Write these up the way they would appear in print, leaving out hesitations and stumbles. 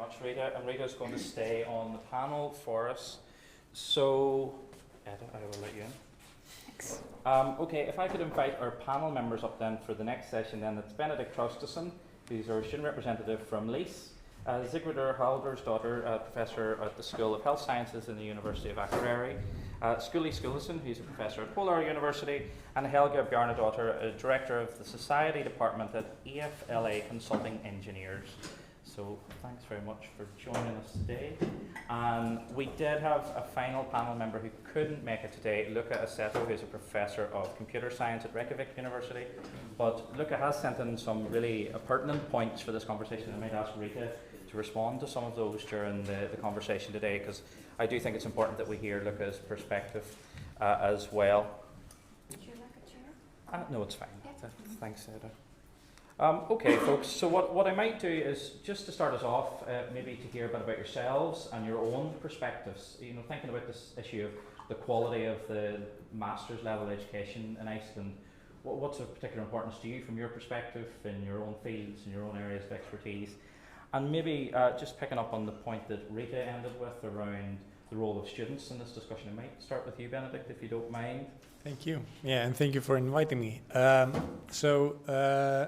much, Rita. And Rita's going to stay on the panel for us. So, Eda, I will let you in. Thanks. Okay, if I could invite our panel members up then for the next session, then it's Benedict Traustason, who's our student representative from Leith, Sigridur Halldórsdóttir, professor at the School of Health Sciences in the University of Akureyri, Skúli Skúlason, who's a professor at Polar University, and Helga Bjarnadóttir, a director of the Society Department at EFLA Consulting Engineers. So thanks very much for joining us today. And we did have a final panel member who couldn't make it today, Luca Aceto, who's a professor of computer science at Reykjavik University. But Luca has sent in some really pertinent points for this conversation. I might ask Rita to respond to some of those during the conversation today, because I do think it's important that we hear Luca's perspective as well. Would you like a chair? No, it's fine. Thanks, Eda. Okay, folks, so what I might do is, just to start us off, maybe to hear a bit about yourselves and your own perspectives, thinking about this issue of the quality of the master's level education in Iceland. What's of particular importance to you from your perspective in your own fields, in your own areas of expertise? And maybe just picking up on the point that Rita ended with around the role of students in this discussion. I might start with you, Benedict, if you don't mind. Thank you. Yeah, and thank you for inviting me.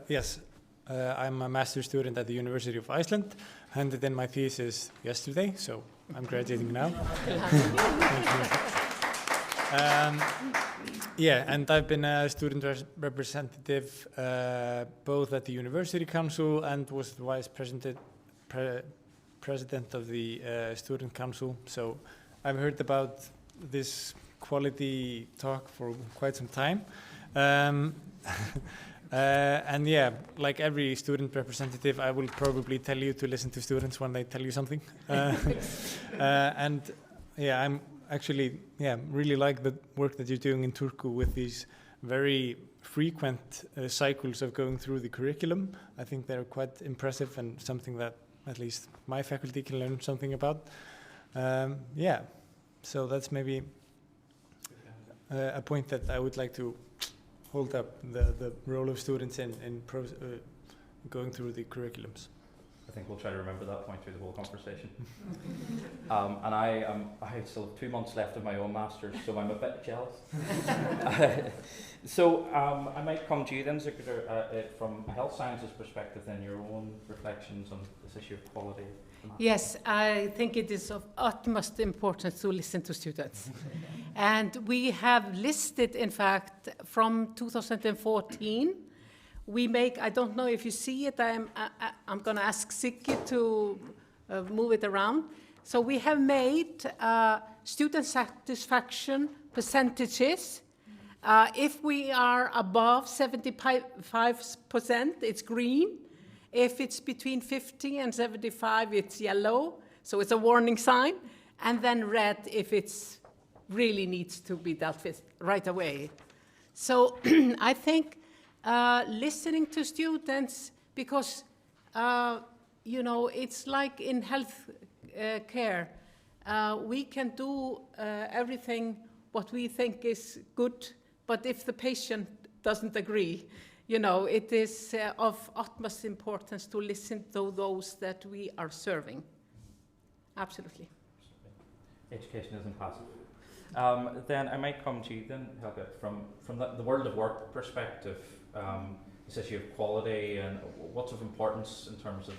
Yes, I'm a master's student at the University of Iceland. Handed in my thesis yesterday, so I'm graduating now. Yeah, and I've been a student representative both at the University Council and was the vice president of the Student Council. So I've heard about this quality talk for quite some time. And yeah, like every student representative, I will probably tell you to listen to students when they tell you something. And yeah, I'm actually, really like the work that you're doing in Turku with these very frequent cycles of going through the curriculum. I think they're quite impressive and something that at least my faculty can learn something about. Yeah, so that's maybe a point that I would like to hold up, the role of students in going through the curriculums. I think we'll try to remember that point through the whole conversation. And I still have 2 months left of my own master's, so I'm a bit jealous. So I might come to you then, Sigridur, from a health sciences perspective, then your own reflections on this issue of quality. Yes, I think it is of utmost importance to listen to students. And we have listed, in fact, from 2014, we make, I don't know if you see it, I'm going to ask Siggi to move it around. So we have made student satisfaction percentages. If we are above 75%, it's green. If it's between 50 and 75, it's yellow. So it's a warning sign. And then red if it's really needs to be dealt with right away. So I think listening to students, because, it's like in health care. We can do everything what we think is good, but if the patient doesn't agree, it is of utmost importance to listen to those that we are serving. Absolutely. Education isn't passive. Then I might come to you then, Helga, from the world of work perspective, this issue of quality and what's of importance in terms of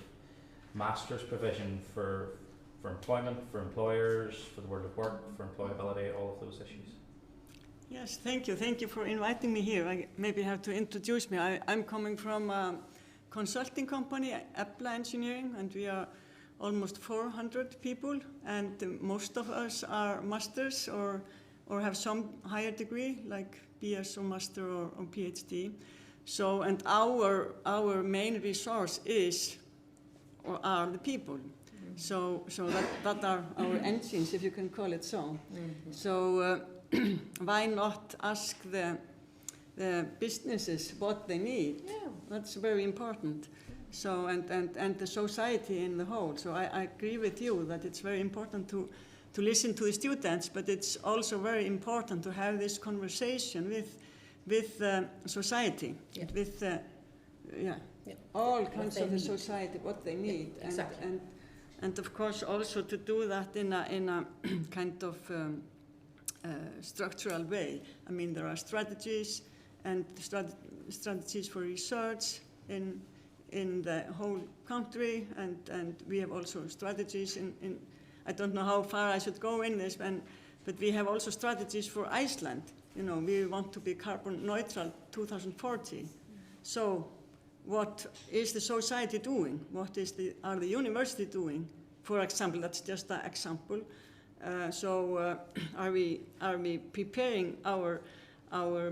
master's provision for employment, for employers, for the world of work, for employability, all of those issues. Yes, thank you. Thank you for inviting me here. I maybe have to introduce me. I'm coming from a consulting company, Epla Engineering, and we are almost 400 people, and most of us are masters or have some higher degree, like BS or master or PhD. So, and our main resource is or are the people. Mm-hmm. So that are our engines, if you can call it so. Mm-hmm. So why not ask the businesses what they need? Yeah. That's very important. So and the society in the whole. So I agree with you that it's very important to listen to the students, but it's also very important to have this conversation with society, yeah. With all kinds of the society, what they need, exactly. And of course, also to do that in a kind of structural way. I mean, there are strategies and strategies for research in the whole country, and we have also strategies in I don't know how far I should go in this, but we have also strategies for Iceland. You know, we want to be carbon neutral 2040. So what is the society doing? What are the university doing? For example, that's just an example. Are we preparing our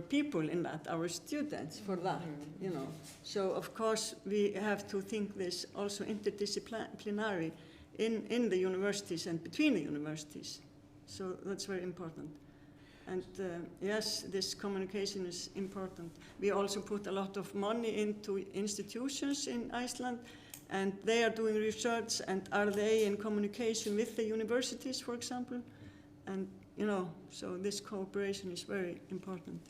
people in that, our students for that? You know, so of course we have to think this also interdisciplinary in the universities and between the universities. So that's very important. And yes, this communication is important. We also put a lot of money into institutions in Iceland, and they are doing research, and are they in communication with the universities, for example? And, you know, so this cooperation is very important.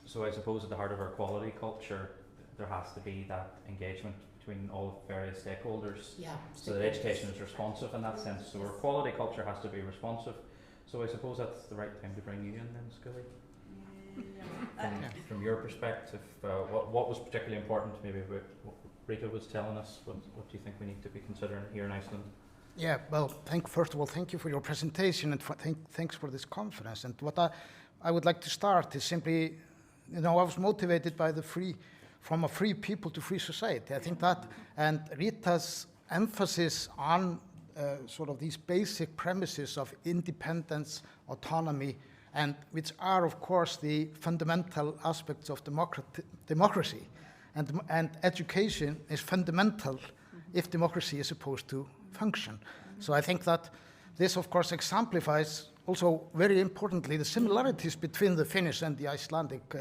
So I suppose at the heart of our quality culture, there has to be that engagement between all various stakeholders. Yeah. So that education is responsive in that sense. So our quality culture has to be responsive. So I suppose that's the right time to bring you in then, Scully. From your perspective, what was particularly important maybe about what Rita was telling us? What do you think we need to be considering here in Iceland? Yeah, well, first of all, thank you for your presentation, and thanks for this conference. And what I would like to start is simply, you know, I was motivated by from a free people to free society. I think that, and Rita's emphasis on sort of these basic premises of independence, autonomy, and which are, of course, the fundamental aspects of democracy. And education is fundamental if democracy is supposed to function. So I think that this, of course, exemplifies also very importantly the similarities between the Finnish and the Icelandic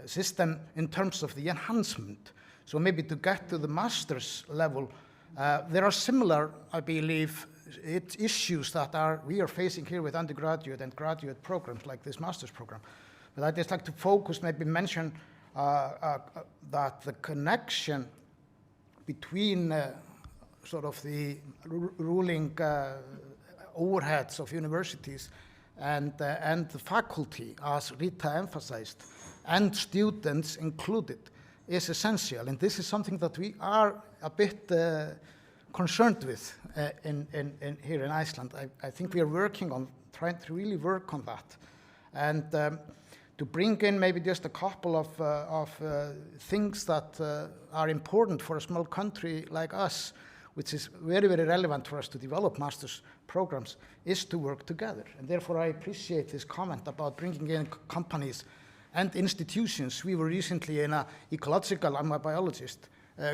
system in terms of the enhancement. So maybe to get to the master's level, there are similar, I believe, issues that we are facing here with undergraduate and graduate programs like this master's program. But I'd just like to focus, maybe mention that the connection between sort of the ruling overheads of universities and the faculty, as Rita emphasized, and students included, is essential. And this is something that we are a bit concerned with here in Iceland. I think we are trying to really work on that. And to bring in maybe just a couple of things that are important for a small country like us, which is very, very relevant for us to develop master's programs, is to work together. And therefore I appreciate this comment about bringing in companies and institutions. We were recently in an ecological, I'm a biologist,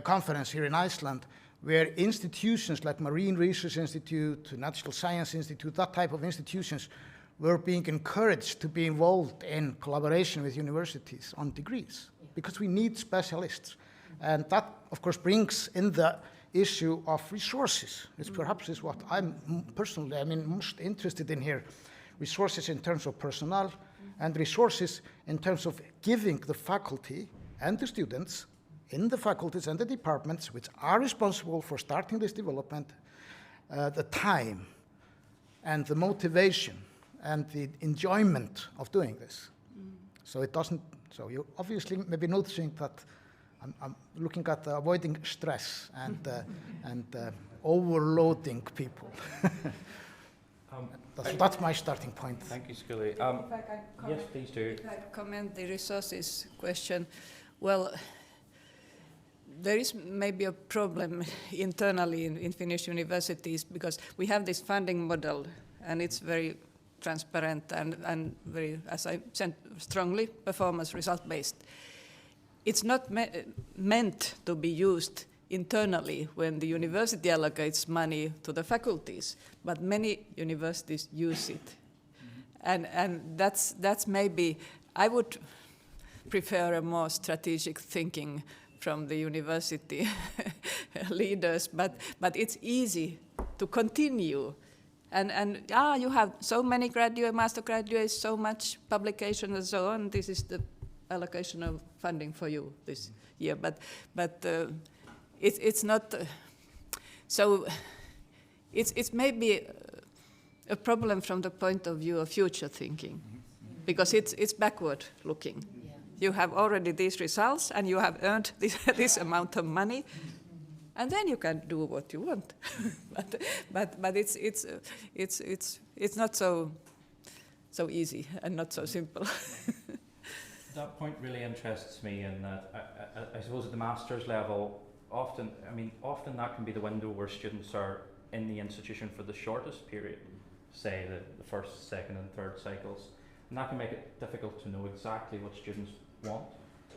conference here in Iceland, where institutions like Marine Research Institute, Natural Science Institute, that type of institutions were being encouraged to be involved in collaboration with universities on degrees, because we need specialists. And that, of course, brings in the issue of resources, which perhaps is what I'm personally, most interested in here. Resources in terms of personnel, and resources in terms of giving the faculty and the students in the faculties and the departments which are responsible for starting this development, the time and the motivation and the enjoyment of doing this. So you obviously may be noticing that I'm looking at avoiding stress and overloading people. That's my starting point. Thank you, Scully. If I can comment, yes, please do. If I comment the resources question, well, there is maybe a problem internally in Finnish universities, because we have this funding model, and it's very transparent and very, as I said, strongly performance result based. It's not meant to be used internally when the university allocates money to the faculties, but many universities use it. And that's maybe, I would prefer a more strategic thinking from the university leaders, but it's easy to continue. And you have so many master graduates, so much publication and so on, this is the allocation of funding for you this year. But it's not, so it's maybe a problem from the point of view of future thinking, because it's backward looking. You have already these results, and you have earned this amount of money, and then you can do what you want. but it's not so easy and not so simple. That point really interests me in that I suppose at the master's level, often that can be the window where students are in the institution for the shortest period, say the first, second and third cycles. And that can make it difficult to know exactly what students want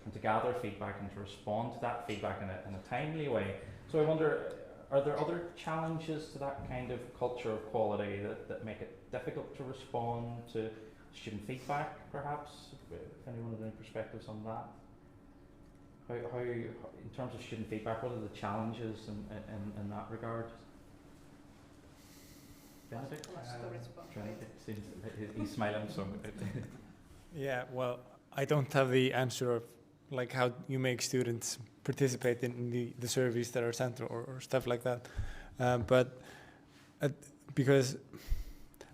and to gather feedback and to respond to that feedback in a timely way. So I wonder, are there other challenges to that kind of culture of quality that make it difficult to respond to student feedback, perhaps? If anyone has any perspectives on that? How, in terms of student feedback, what are the challenges in that regard? Benedict? He's smiling, so. Yeah, well, I don't have the answer of like how you make students participate in the surveys that are sent or stuff like that. But because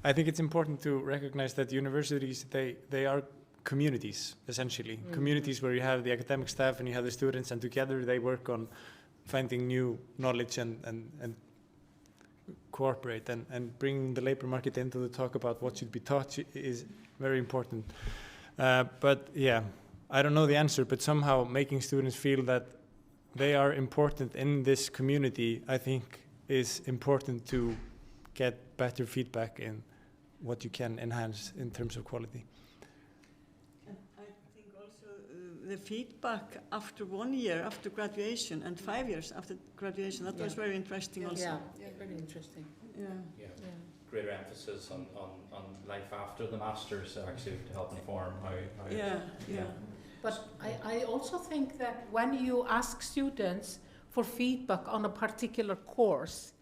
I think it's important to recognize that universities, they are communities, essentially. Communities where you have the academic staff and you have the students, and together they work on finding new knowledge and cooperate, and bringing the labor market into the talk about what should be taught is very important. But yeah, I don't know the answer, but somehow making students feel that they are important in this community, I think, is important to get better feedback in what you can enhance in terms of quality. And I think also the feedback after 1 year after graduation and 5 years after graduation, that was very interesting also. Yeah, very interesting. Yeah. Greater emphasis on life after the masters, actually, to help inform how Yeah. But I also think that when you ask students for feedback on a particular course,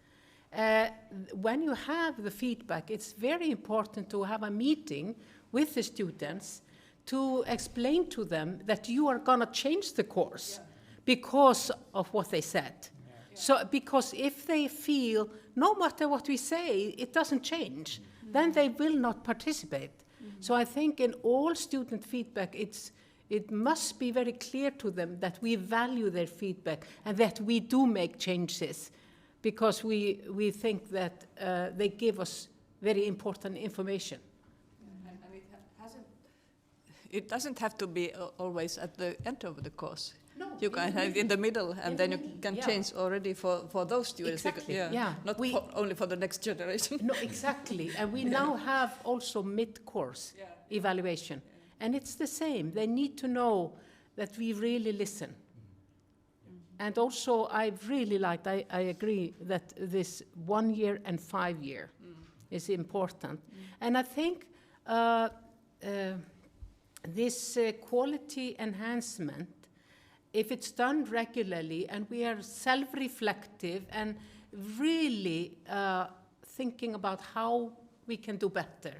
when you have the feedback, it's very important to have a meeting with the students to explain to them that you are going to change the course because of what they said. So, because if they feel, no matter what we say, it doesn't change, then they will not participate. So I think in all student feedback, it must be very clear to them that we value their feedback and that we do make changes, because we think that they give us very important information. And it doesn't have to be always at the end of the course. No, You can have it in the middle, and then you can change already for those students. Exactly, yeah. Not only for the next generation. No, exactly. And we now have also mid-course evaluation. And it's the same. They need to know that we really listen. And also, I really liked, I agree that this 1 year and 5 year is important. And I think this quality enhancement, if it's done regularly and we are self-reflective and really thinking about how we can do better,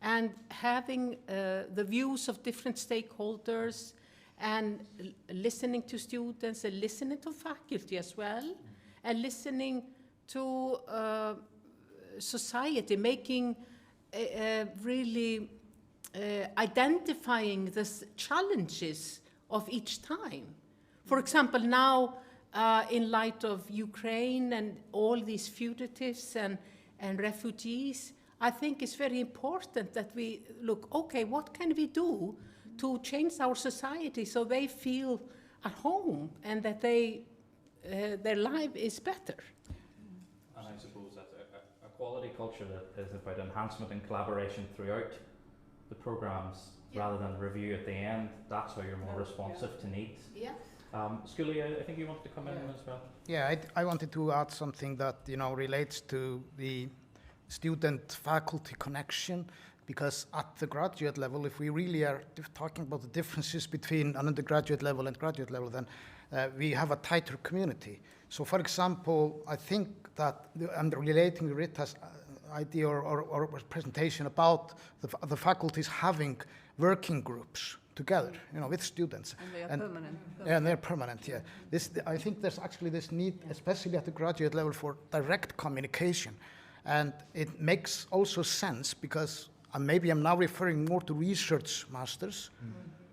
and having the views of different stakeholders, and listening to students and listening to faculty as well, and listening to society, making really identifying the challenges of each time. For example, now in light of Ukraine and all these fugitives and refugees, I think it's very important that we look, okay, what can we do to change our society so they feel at home and that their life is better? And I suppose that a quality culture that is about enhancement and collaboration throughout the programs, rather than review at the end, that's how you're more responsive to needs. Yeah. Skuli, I think you wanted to come in as well. Yeah, I wanted to add something that relates to the student-faculty connection, because at the graduate level, if we really are talking about the differences between an undergraduate level and graduate level, then we have a tighter community. So, for example, I think that, and relating to Rita's idea or presentation about the faculties having working groups together, with students. And they are permanent. Yeah, and they're permanent, yeah. I think there's actually this need, especially at the graduate level, for direct communication. And it makes also sense because maybe I'm now referring more to research masters,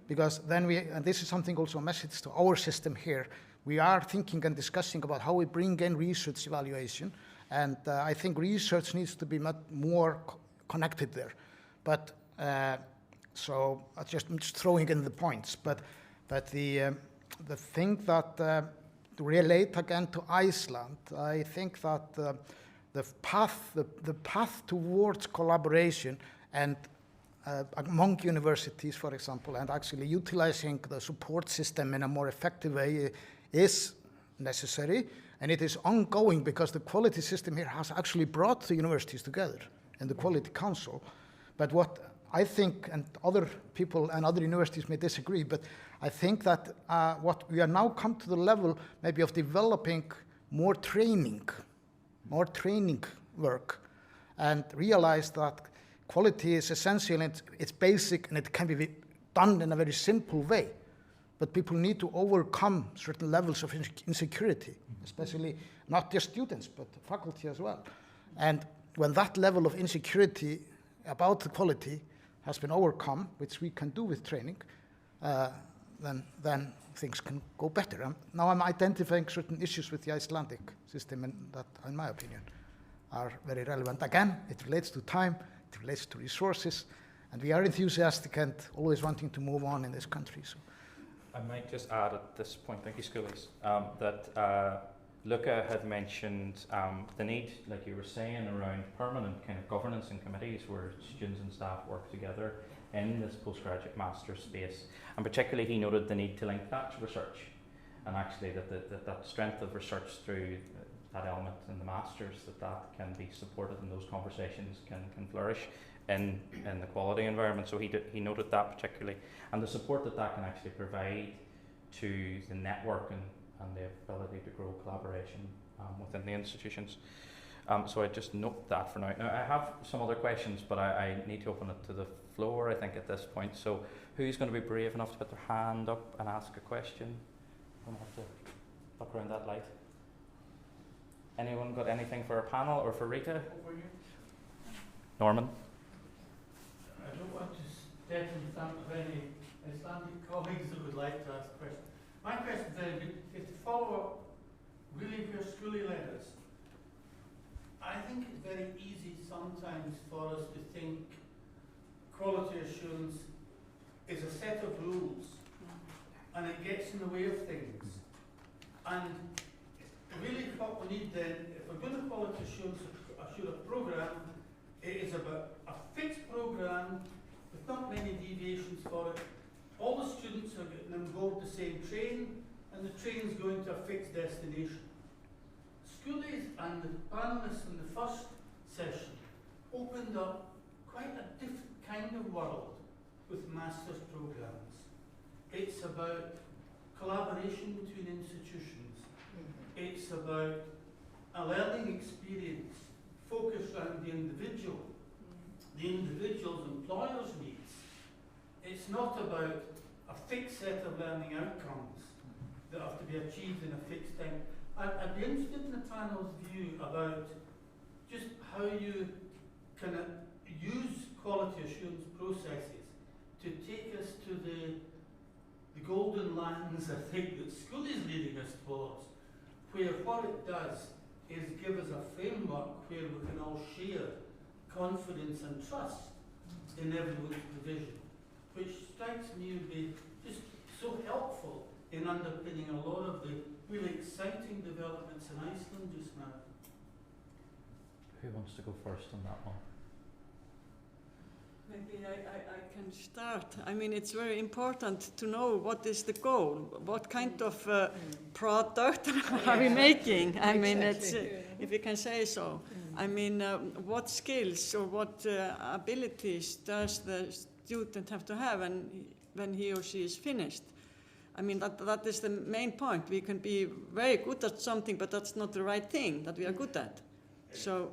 because then and this is something also a message to our system here, we are thinking and discussing about how we bring in research evaluation, and I think research needs to be much more connected there. But so I'm just throwing in the points. But the thing that to relate again to Iceland, I think that the path towards collaboration and among universities, for example, and actually utilizing the support system in a more effective way is necessary, and it is ongoing because the quality system here has actually brought the universities together in the Quality Council. But what I think, and other people and other universities may disagree, but I think that what we are now come to the level maybe of developing more training work, and realize that quality is essential and it's basic and it can be done in a very simple way. But people need to overcome certain levels of insecurity, especially not just students, but faculty as well. And when that level of insecurity about the quality has been overcome, which we can do with training, then things can go better. Now I'm identifying certain issues with the Icelandic system, and that, in my opinion, are very relevant. Again, it relates to time, it relates to resources, and we are enthusiastic and always wanting to move on in this country. So. I might just add at this point, thank you, Schoolies, that Luca had mentioned the need, like you were saying, around permanent kind of governance and committees where students and staff work together in this postgraduate master's space. And particularly he noted the need to link that to research, and actually that strength of research through that element in the masters, that can be supported and those conversations can flourish in the quality environment. So he noted that particularly, and the support that can actually provide to the network and the ability to grow collaboration within the institutions. So I just note that for now. Now I have some other questions, but I need to open it to the floor, I think, at this point. So who's going to be brave enough to put their hand up and ask a question? I'm going to have to look around that light. Anyone got anything for our panel or for Rita? Norman? I don't want to step in front of any Icelandic colleagues that would like to ask questions. My question is to follow up really where Skúli led us. I think it's very easy sometimes for us to think quality assurance is a set of rules and it gets in the way of things. And really what we need then, if we're going to quality assure a programme, it is about a fixed programme with not many deviations for it. All the students are getting on board the same train, and the train's going to a fixed destination. Schoolies and the panellists in the first session opened up quite a different kind of world with master's programmes. It's about collaboration between institutions. It's about a learning experience focused on the individual, the individual's employer's needs. It's not about a fixed set of learning outcomes that have to be achieved in a fixed time. I'd be interested in the panel's view about just how you can use quality assurance processes to take us to the golden lands, I think, that school is leading us towards, where what it does is give us a framework where we can all share confidence and trust in everyone's provision, which strikes me to be just so helpful in underpinning a lot of the really exciting developments in Iceland just now. Who wants to go first on that one? Maybe I can start. I mean, it's very important to know what is the goal, what kind of product are we making? I mean, it's, if you can say so. I mean, what skills or what abilities does the student have to have when he or she is finished? I mean, that is the main point. We can be very good at something, but that's not the right thing that we are good at. So,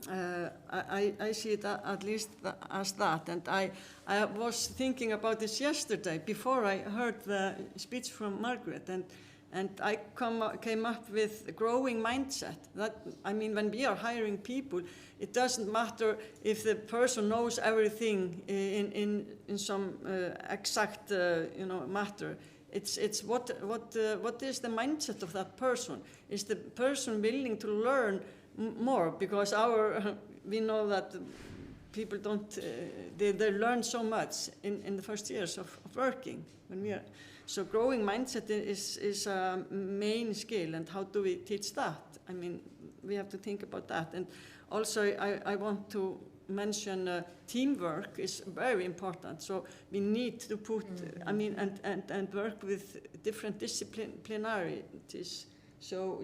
I see it at least as that. And I was thinking about this yesterday before I heard the speech from Margaret. And I came up with growing mindset. That, I mean, when we are hiring people, it doesn't matter if the person knows everything in some exact matter. It's what is the mindset of that person? Is the person willing to learn more? Because we know that people don't they learn so much in the first years of working when we are. So growing mindset is a main skill, and how do we teach that? I mean, we have to think about that. And also, I want to mention teamwork is very important. So we need to put, I mean, and work with different disciplinarities. So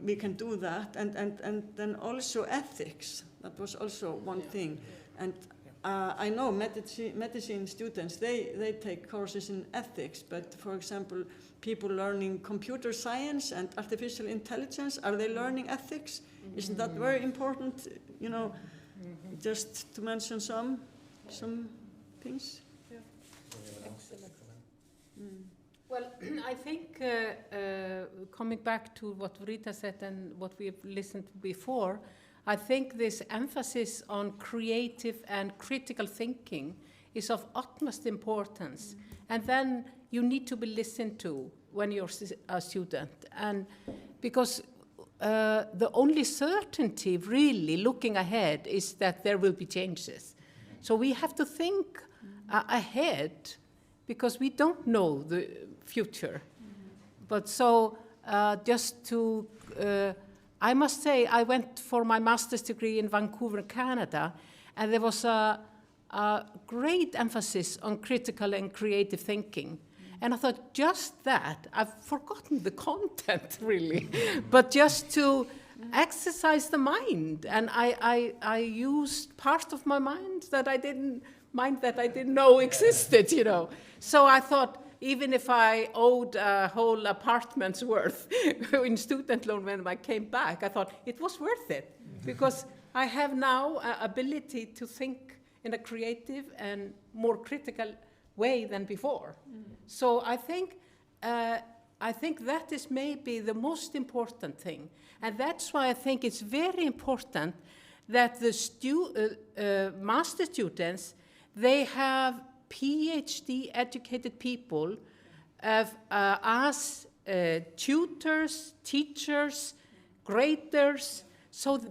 we can do that, and then also ethics. That was also one thing. And I know medicine students, they take courses in ethics, but for example, people learning computer science and artificial intelligence, are they learning ethics? Isn't that very important, just to mention some things? Yeah. Excellent. Well, I think coming back to what Rita said and what we've listened to before, I think this emphasis on creative and critical thinking is of utmost importance. And then you need to be listened to when you're a student. And because the only certainty really looking ahead is that there will be changes. So we have to think ahead, because we don't know the future. But so just to... I must say, I went for my master's degree in Vancouver, Canada, and there was a great emphasis on critical and creative thinking. And I thought, just that, I've forgotten the content, really, but just to exercise the mind. And I used part of my mind that I didn't know existed, So I thought, even if I owed a whole apartment's worth in student loan when I came back, I thought it was worth it, because I have now an ability to think in a creative and more critical way than before. So I think that is maybe the most important thing. And that's why I think it's very important that the master students, they have PhD educated people as tutors, teachers, graders,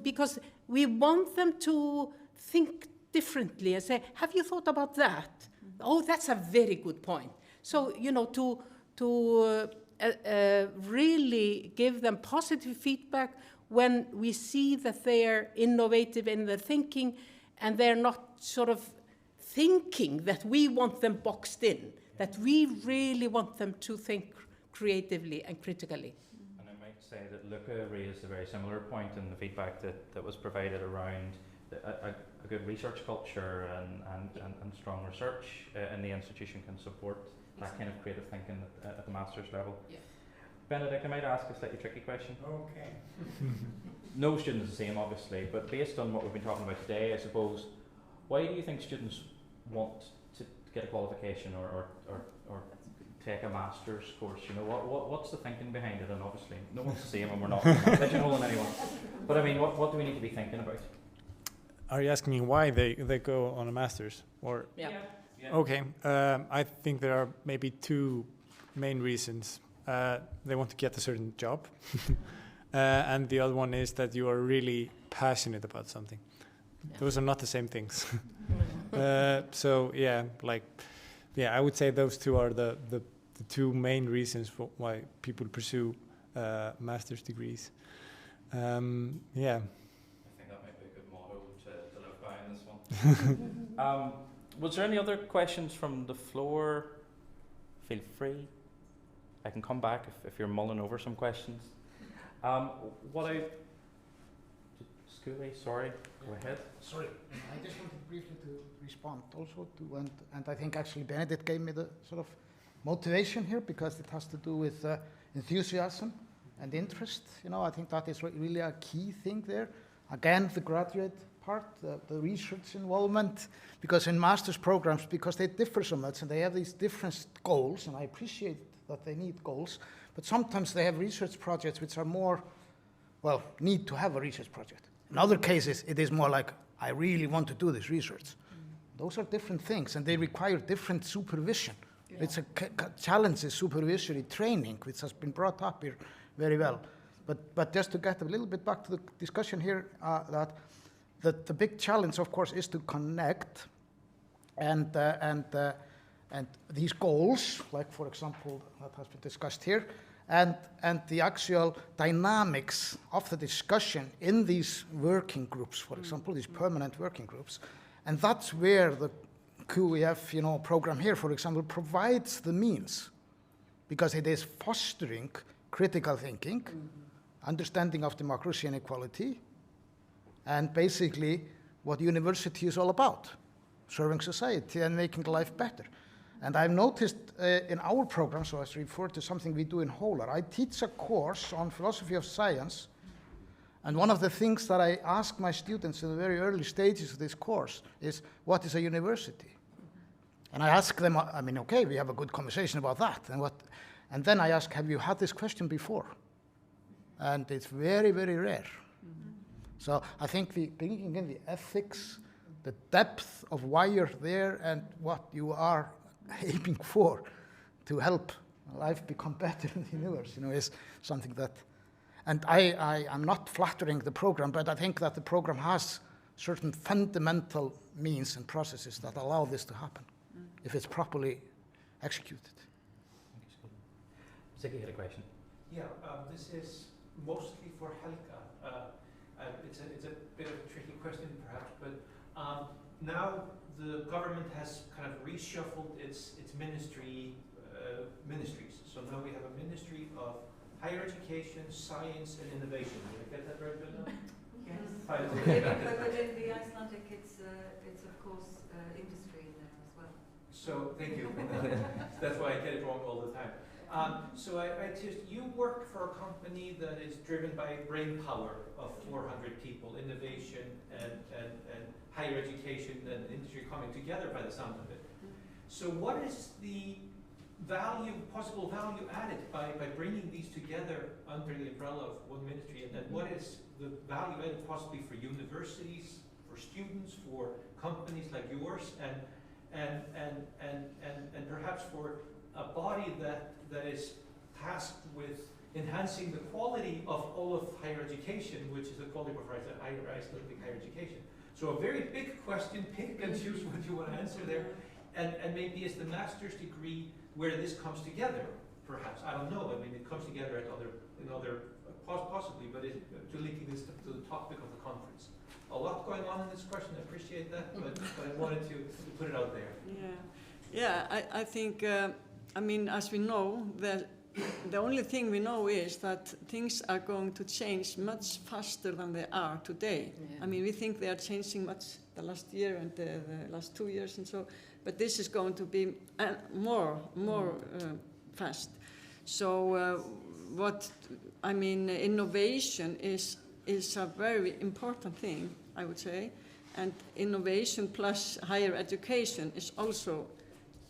because we want them to think differently and say, have you thought about that? Oh, that's a very good point. So, to really give them positive feedback when we see that they're innovative in their thinking and they're not sort of thinking that we want them boxed in, that we really want them to think creatively and critically. And I might say that Luca raised a very similar point in the feedback that was provided around a good research culture and strong research in the institution can support that kind of creative thinking at the master's level. Yeah. Benedict, I might ask a slightly tricky question. Okay. No student is the same, obviously, but based on what we've been talking about today, I suppose, why do you think students want to get a qualification or take a master's course? What's the thinking behind it? And obviously, no one's the same, and we're not pigeonholing anyone. But I mean, what do we need to be thinking about? Are you asking me why they go on a master's? Or Yeah. Okay, I think there are maybe two main reasons. They want to get a certain job, and the other one is that you are really passionate about something. Yeah. Those are not the same things. So I would say those two are the two main reasons for why people pursue master's degrees. I think that might be a good motto to live by in this one. Was there any other questions from the floor? Feel free. I can come back if you're mulling over some questions. Skuli, sorry, go ahead. Sorry, I just wanted briefly to respond also to, and I think actually Benedict gave me the sort of motivation here, because it has to do with enthusiasm and interest. I think that is really a key thing there. Again, the graduate part, the research involvement, because in master's programs, because they differ so much and they have these different goals, and I appreciate that they need goals, but sometimes they have research projects which are more, well, need to have a research project. In other cases, it is more like, I really want to do this research. Those are different things, and they require different supervision. Yeah. It's a challenges supervisory training, which has been brought up here very well. But just to get a little bit back to the discussion here, that the big challenge, of course, is to connect and these goals, like for example, that has been discussed here, and the actual dynamics of the discussion in these working groups, for example, these permanent working groups. And that's where the QEF, program here, for example, provides the means, because it is fostering critical thinking, understanding of democracy and equality, and basically what university is all about, serving society and making life better. And I've noticed in our program, so as referred to something we do in HOLAR, I teach a course on philosophy of science, and one of the things that I ask my students in the very early stages of this course is, what is a university? And I ask them, okay, we have a good conversation about that, and then I ask, have you had this question before? And it's very, very rare. So I think bringing in the ethics, the depth of why you're there and what you are aiming for to help life become better in the universe, is something that, and I am not flattering the program, but I think that the program has certain fundamental means and processes that allow this to happen, if it's properly executed. Ziggy had a question. Yeah, this is mostly for Helga. It's a bit of a tricky question, perhaps, but now the government has kind of reshuffled its ministries. So now we have a Ministry of Higher Education, Science and Innovation. Did I get that right, Bill? Yes. But in the Icelandic, it's of course industry in there as well. So thank you. That's why I get it wrong all the time. So you work for a company that is driven by brain power of 400 people, innovation and higher education and industry coming together by the sound of it. So what is the possible value added by bringing these together under the umbrella of one ministry? And then what is the value added possibly for universities, for students, for companies like yours, and perhaps for a body that is tasked with enhancing the quality of all of higher education, which is the quality of Icelandic higher education. So a very big question, pick and choose what you want to answer there, and maybe is the master's degree where this comes together, perhaps. I don't know, it comes together possibly, but to linking this to the topic of the conference. A lot going on in this question, I appreciate that, but I wanted to put it out there. Yeah, I think, as we know, the only thing we know is that things are going to change much faster than they are today. Yeah. We think they are changing much the last year and the last 2 years and so, but this is going to be more fast. So innovation is a very important thing, I would say, and innovation plus higher education is also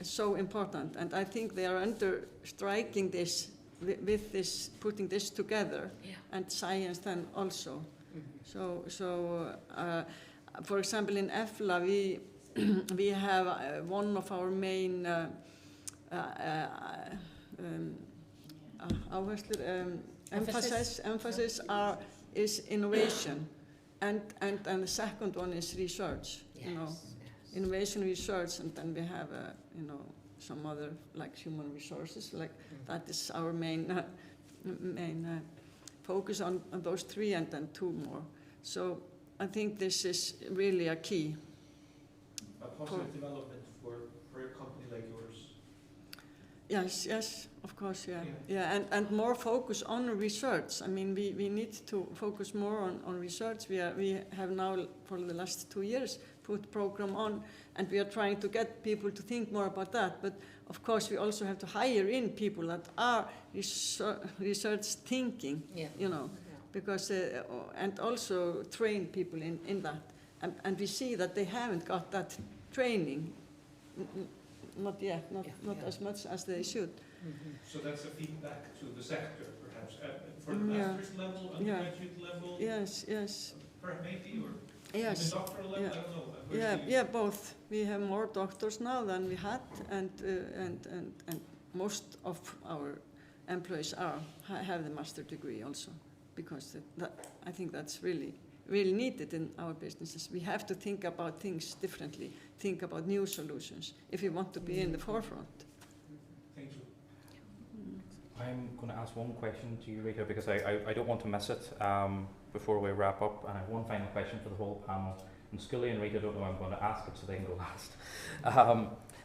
so important, and I think they are understriking this with this, putting this together, and science then also. So for example, in EFLA we have one of our main emphasis is innovation, and the second one is research. Yes. Innovation research, and then we have some other like human resources, like that is our main focus on those three, and then 2 more. So I think this is really a key. A positive development for a company like yours. Yes, of course, yeah. And more focus on research. We need to focus more on research. We have now for the last 2 years put program on, and we are trying to get people to think more about that. But of course, we also have to hire in people that are research thinking, because and also train people in that. And we see that they haven't got that training, not yet, not as much as they should. So that's a feedback to the sector, perhaps, for the master's level, undergraduate level? Yes. Maybe, or yes. even doctoral level, I don't know. Yeah, both. We have more doctors now than we had, and most of our employees have the master degree also, because I think that's really needed in our businesses. We have to think about things differently, think about new solutions if we want to be in the forefront. Thank you. I'm going to ask one question to you, Rita, because I don't want to miss it before we wrap up. And I have one final question for the whole panel. And Scully and Rita don't know I'm going to ask it, so they can go last.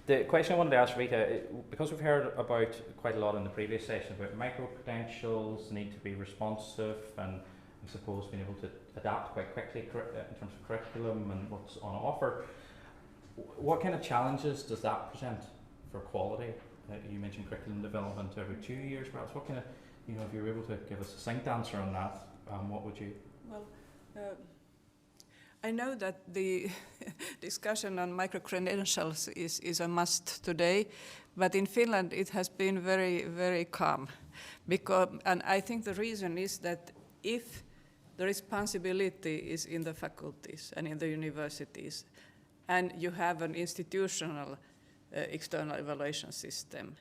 The question I wanted to ask Rita, because we've heard about quite a lot in the previous session about micro-credentials, need to be responsive, and I suppose being able to adapt quite quickly in terms of curriculum and what's on offer. What kind of challenges does that present for quality? You mentioned curriculum development every 2 years, perhaps. What kind of, if you were able to give a succinct answer on that, what would you? Well, I know that the discussion on micro-credentials is a must today, but in Finland it has been very, very calm. And I think the reason is that if the responsibility is in the faculties and in the universities, and you have an institutional external evaluation system,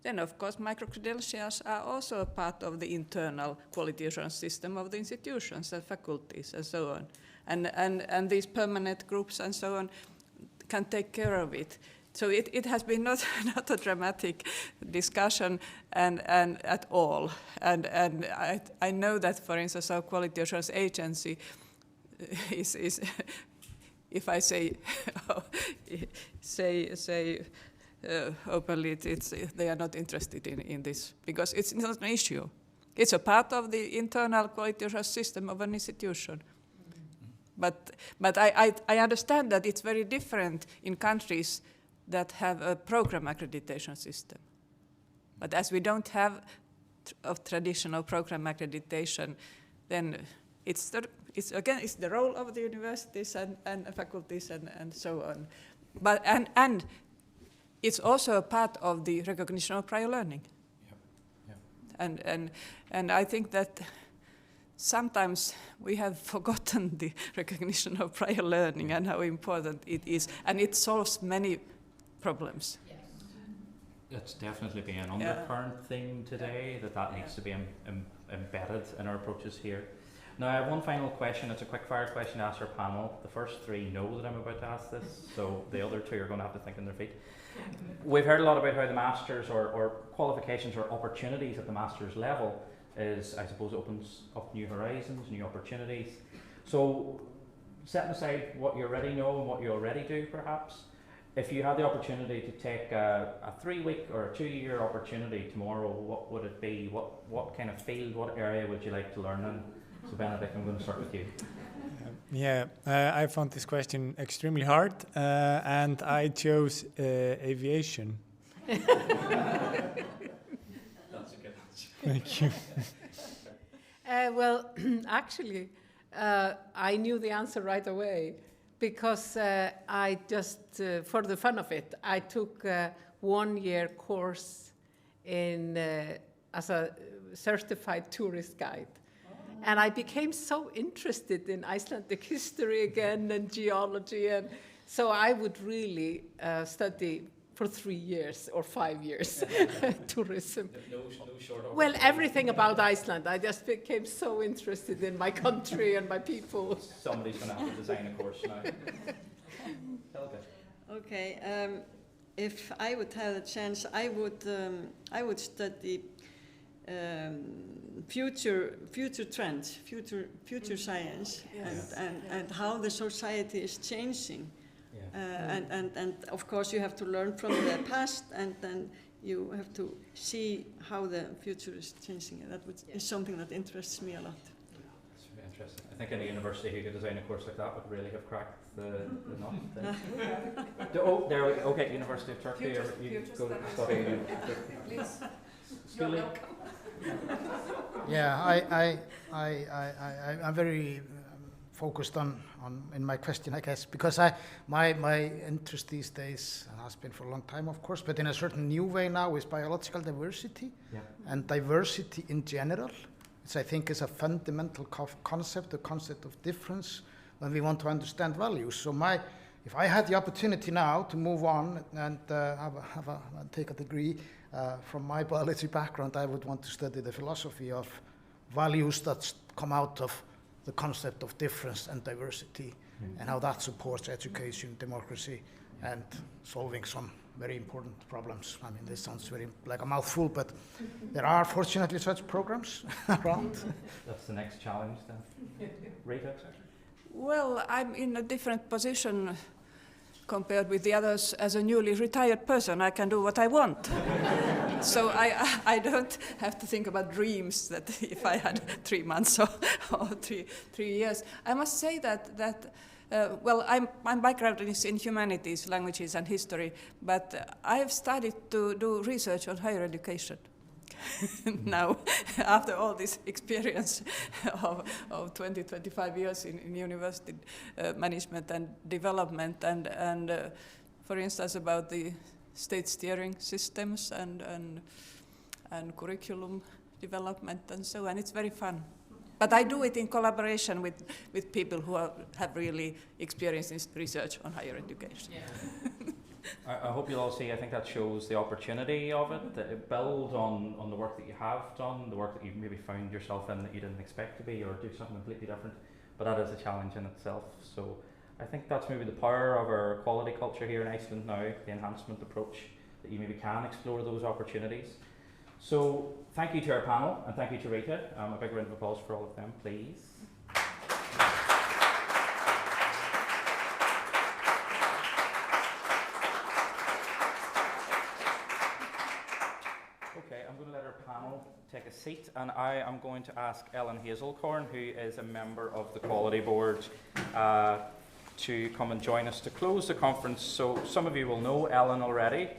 then of course micro-credentials are also a part of the internal quality assurance system of the institutions and faculties and so on. And these permanent groups and so on can take care of it. So it has been not a dramatic discussion and at all. And I know that, for instance, our quality assurance agency is if I say openly, they are not interested in this because it's not an issue. It's a part of the internal quality assurance system of an institution. But I understand that it's very different in countries that have a program accreditation system. But as we don't have a traditional program accreditation, then it's the role of the universities and faculties and so on. But and it's also a part of the recognition of prior learning. Yep. And I think that sometimes we have forgotten the recognition of prior learning and how important it is, and it solves many problems. Yes. It's definitely been an undercurrent theme today, that needs to be embedded in our approaches here. Now I have one final question. It's a quick fire question to ask our panel. The first three know that I'm about to ask this, so the other two are going to have to think on their feet. We've heard a lot about how the masters or qualifications or opportunities at the master's level is, I suppose, opens up new horizons, new opportunities. So setting aside what you already know and what you already do, perhaps, if you had the opportunity to take a 3-week or a 2-year opportunity tomorrow, what would it be? What kind of field, what area would you like to learn in? So Benedict, I'm going to start with you. I found this question extremely hard, and I chose aviation. That's a good answer. Thank you. Well, actually, I knew the answer right away because I just, for the fun of it, I took a 1-year course in as a certified tourist guide. And I became so interested in Icelandic history again and geology, and so I would really study for 3 years or 5 years tourism. No short well, everything about Iceland. I just became so interested in my country and my people. Somebody's going to have to design a course now. Helga. Okay, if I would have a chance, I would study future trends, future science, yes. and how the society is changing. Yeah. And of course you have to learn from the past, and then you have to see how the future is changing. And that is something that interests me a lot. That's very interesting. I think any university who could design a course like that would really have cracked the nut. Okay, University of Turkey, or you go to study. Please. You're Skuli? welcome. Yeah, I'm very focused on in my question, I guess, because my interest these days has been for a long time, of course, but in a certain new way now is biological diversity and diversity in general, which I think is a fundamental concept, the concept of difference when we want to understand values. So if I had the opportunity now to move on and take a degree from my biology background, I would want to study the philosophy of values that come out of the concept of difference and diversity and how that supports education, democracy, and solving some very important problems. I mean, this sounds very like a mouthful, but there are fortunately such programs around. That's the next challenge then. Rita? Well, I'm in a different position compared with the others. As a newly retired person, I can do what I want. So I don't have to think about dreams that if I had 3 months or 3 years. I must say that well, my background is in humanities, languages and history, but I have started to do research on higher education. Now, after all this experience of 20, 25 years in university management and development, and for instance about the state steering systems and curriculum development and so on, it's very fun. But I do it in collaboration with people who have really experience in research on higher education. Yeah. I hope you'll all see, I think that shows the opportunity of it, that it builds on the work that you have done, the work that you maybe found yourself in that you didn't expect to be, or do something completely different, but that is a challenge in itself. So I think that's maybe the power of our quality culture here in Iceland now, the enhancement approach, that you maybe can explore those opportunities. So thank you to our panel, and thank you to Rita. A big round of applause for all of them, please. Okay, I'm going to let our panel take a seat, and I am going to ask Ellen Hazelcorn, who is a member of the Quality Board, to come and join us to close the conference. So some of you will know Ellen already.